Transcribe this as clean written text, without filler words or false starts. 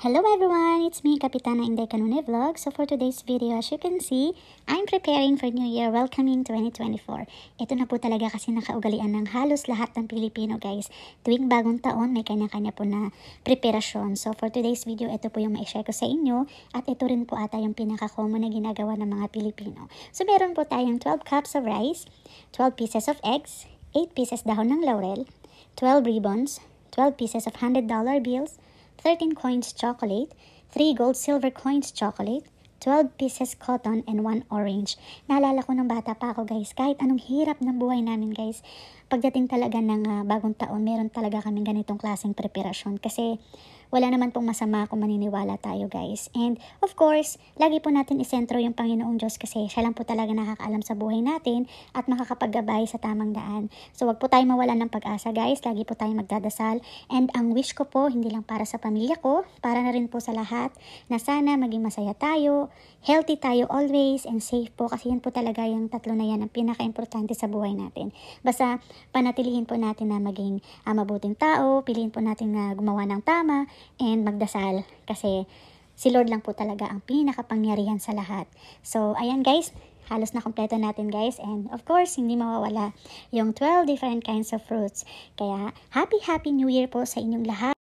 Hello everyone! It's me, Kapitana Inday Kanune Vlog. So for today's video, as you can see, I'm preparing for New Year, welcoming 2024. Ito na po talaga kasi nakaugalian ng halos lahat ng Pilipino, guys. Tuwing bagong taon, may kanya-kanya po na preparasyon. So for today's video, ito po yung ma-share ko sa inyo. At ito rin po ata yung pinaka-common na ginagawa ng mga Pilipino. So meron po tayong 12 cups of rice, 12 pieces of eggs, 8 pieces dahon ng laurel, 12 ribbons, 12 pieces of $100 bills, 13 coins chocolate, 3 gold silver coins chocolate, 12 pieces cotton, and 1 orange. Naalala ko nung bata pa ako, guys, kahit anong hirap ng buhay namin, guys, pagdating talaga ng bagong taon, meron talaga kaming ganitong klaseng preparasyon. Kasi wala naman pong masama kung maniniwala tayo, guys. And of course, lagi po natin isentro yung Panginoong Diyos kasi siya lang po talaga nakakaalam sa buhay natin at makakapaggabay sa tamang daan. So wag po tayo mawalan ng pag-asa, guys. Lagi po tayo magdadasal. And ang wish ko po, hindi lang para sa pamilya ko, para na rin po sa lahat, na sana maging masaya tayo, healthy tayo always, and safe po. Kasi yan po talaga yung tatlo na yan ang pinaka-importante sa buhay natin. Basta panatilihin po natin na maging mabuting tao, piliin po natin na gumawa ng tama, and magdasal kasi si Lord lang po talaga ang pinakapangyarihan sa lahat. So, ayan guys, halos na kompleto natin guys, and of course, hindi mawawala yung 12 different kinds of fruits. Kaya, happy New Year po sa inyong lahat.